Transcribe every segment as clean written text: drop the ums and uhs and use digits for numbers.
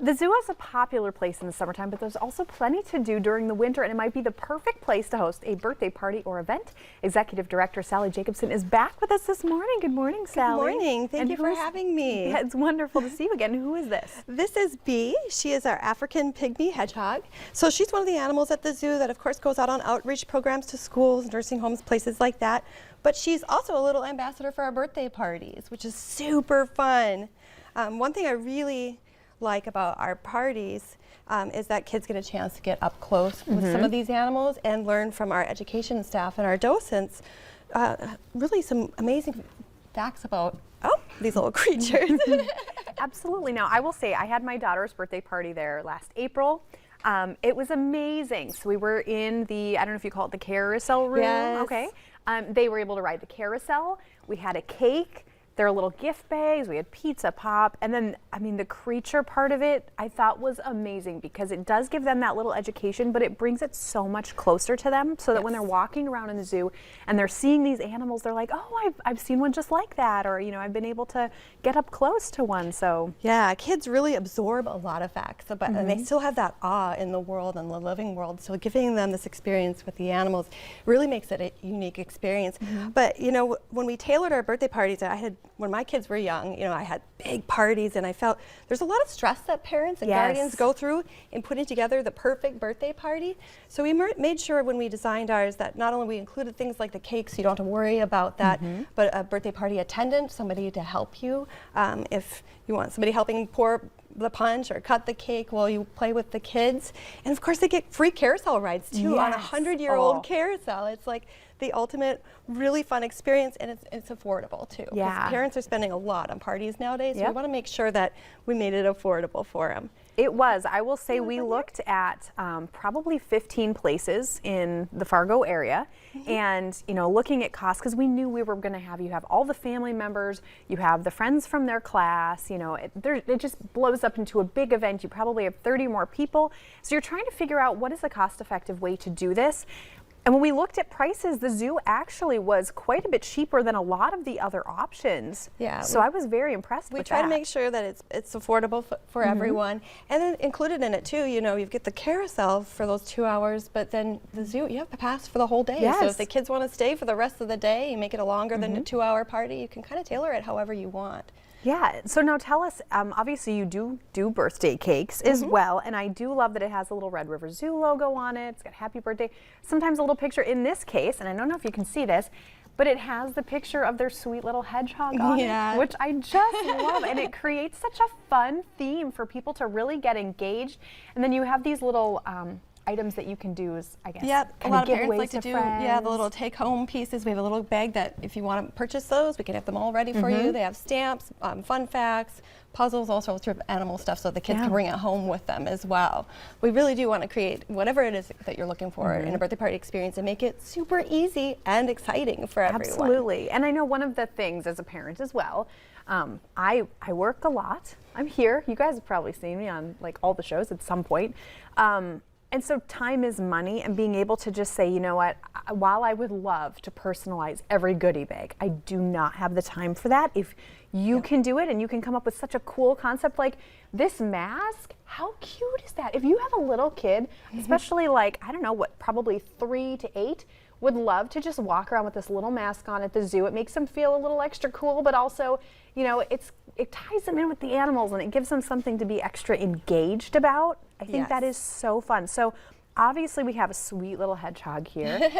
The zoo is a popular place in the summertime, but there's also plenty to do during the winter, and it might be the perfect place to host a birthday party or event. Executive Director Sally Jacobson is back with us this morning. Good morning, Sally. Good morning. Thank you for having me. Yeah, it's wonderful to see you again. Who is this? This is Bee. She is our African pygmy hedgehog. So she's one of the animals at the zoo that, of course, goes out on outreach programs to schools, nursing homes, places like that. But she's also a little ambassador for our birthday parties, which is super fun. One thing I really like about our parties is that kids get a chance to get up close with some of these animals and learn from our education staff and our docents really some amazing facts about these little creatures. Absolutely. Now, I will say I had my daughter's birthday party there last April. It was amazing. So we were in the, I don't know if you call it the carousel room. Yes. Okay. They were able to ride the carousel. We had a cake. There were little gift bags, we had pizza pop, and then, I mean, the creature part of it I thought was amazing because it does give them that little education, but it brings it so much closer to them so that when they're walking around in the zoo and they're seeing these animals, they're like, oh, I've seen one just like that, or, you know, I've been able to get up close to one, so. Yeah, kids really absorb a lot of facts, but and they still have that awe in the world and the living world, so giving them this experience with the animals really makes it a unique experience. But, you know, when we tailored our birthday parties, when my kids were young, you know, I had big parties and I felt there's a lot of stress that parents and guardians go through in putting together the perfect birthday party. So we made sure when we designed ours that not only we included things like the cake so you don't have to worry about that, but a birthday party attendant, somebody to help you. If you want somebody helping pour the punch or cut the cake while you play with the kids. And of course they get free carousel rides too on a 100-year-old carousel. It's like the ultimate really fun experience, and it's affordable too. Yeah. Parents are spending a lot on parties nowadays, so we want to make sure that we made it affordable for them. It was. I will say we looked at probably 15 places in the Fargo area, and you know, looking at costs, because we knew we were going to have you have all the family members, you have the friends from their class, you know, it just blows up into a big event. You probably have 30 more people, so you're trying to figure out what is the cost-effective way to do this. And when we looked at prices, the zoo actually was quite a bit cheaper than a lot of the other options. Yeah. So I was very impressed with that. We try to make sure that it's affordable for everyone. And then included in it too, you know, you get the carousel for those 2 hours, but then the zoo, you have to pass for the whole day. Yes. So if the kids want to stay for the rest of the day, you make it a longer than a 2-hour party, you can kind of tailor it however you want. Yeah, so now tell us, obviously you do birthday cakes as well, and I do love that it has a little Red River Zoo logo on it. It's got happy birthday. Sometimes a little picture in this case, and I don't know if you can see this, but it has the picture of their sweet little hedgehog on it, which I just love, and it creates such a fun theme for people to really get engaged. And then you have these little items that you can do, is I guess. Yep, a lot of parents like to do the little take-home pieces. We have a little bag that if you want to purchase those, we can have them all ready for you. They have stamps, fun facts, puzzles, all sorts of animal stuff, so the kids can bring it home with them as well. We really do want to create whatever it is that you're looking for in a birthday party experience and make it super easy and exciting for everyone. Absolutely, and I know one of the things as a parent as well, I work a lot. I'm here. You guys have probably seen me on like all the shows at some point. And so time is money, and being able to just say, you know what, while I would love to personalize every goodie bag, I do not have the time for that. If you can do it and you can come up with such a cool concept like this mask, how cute is that? If you have a little kid, especially like, I don't know, what, probably 3 to 8, would love to just walk around with this little mask on at the zoo. It makes them feel a little extra cool, but also, you know, it ties them in with the animals and it gives them something to be extra engaged about. I think that is so fun. So obviously we have a sweet little hedgehog here.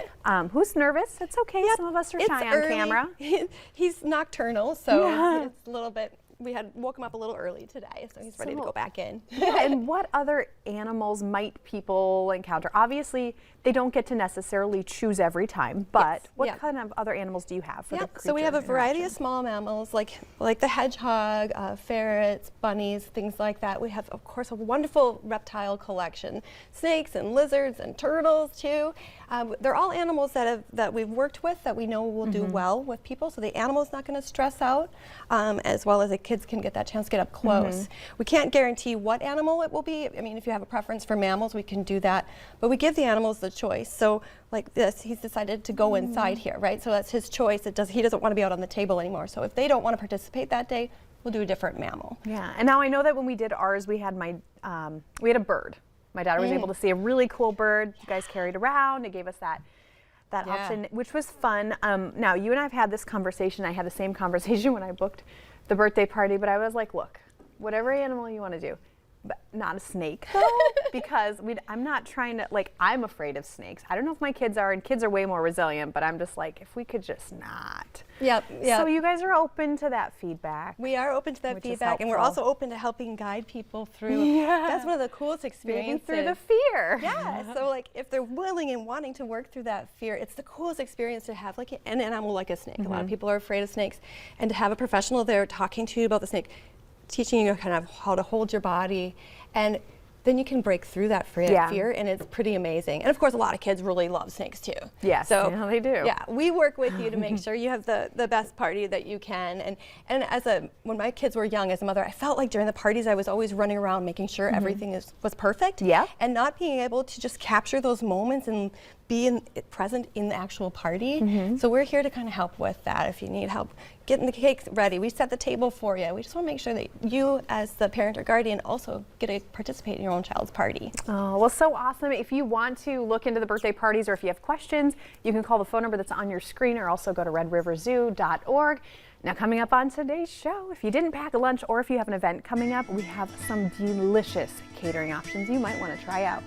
Who's nervous? It's okay. Some of us are shy on camera. He's nocturnal, so it's a little bit. We had woke him up a little early today, so he's ready to go back in. And what other animals might people encounter? Obviously, they don't get to necessarily choose every time, but what kind of other animals do you have for the creature? So we have a variety of small mammals, like the hedgehog, ferrets, bunnies, things like that. We have, of course, a wonderful reptile collection, snakes and lizards and turtles too. They're all animals that we've worked with that we know will do well with people, so the animal's not going to stress out, as well as the kids can get that chance to get up close. We can't guarantee what animal it will be. I mean, if you have a preference for mammals, we can do that, but we give the animals the choice. So like this, he's decided to go inside here, right? So that's his choice. He doesn't want to be out on the table anymore. So if they don't want to participate that day, we'll do a different mammal. Yeah, and now I know that when we did ours, we had we had a bird. My daughter was able to see a really cool bird. You guys carried around. It gave us that option, which was fun. Now, you and I have had this conversation. I had the same conversation when I booked the birthday party, but I was like, look, whatever animal you want to do, but not a snake, though, because I'm not trying to, like, I'm afraid of snakes. I don't know if my kids are, and kids are way more resilient, but I'm just like, if we could just not. Yep. So you guys are open to that feedback. We are open to that which is feedback, and we're helpful. also open to helping guide people through. Yeah. That's one of the coolest experiences. Maybe through the fear. Yeah, so like if they're willing and wanting to work through that fear, it's the coolest experience to have like an animal like a snake. A lot of people are afraid of snakes, and to have a professional there talking to you about the snake, teaching you kind of how to hold your body, and then you can break through that fear, and it's pretty amazing. And of course, a lot of kids really love snakes too. Yes, so yeah, they do. Yeah, we work with you to make sure you have the best party that you can. And when my kids were young, as a mother, I felt like during the parties I was always running around making sure everything was perfect. Yeah. And not being able to just capture those moments and be present in the actual party. So we're here to kind of help with that. If you need help getting the cakes ready, we set the table for you. We just want to make sure that you, as the parent or guardian, also get to participate in your own child's party. Oh, well, so awesome. If you want to look into the birthday parties, or if you have questions, you can call the phone number that's on your screen, or also go to redriverzoo.org. Now, coming up on today's show, if you didn't pack a lunch or if you have an event coming up, we have some delicious catering options you might want to try out.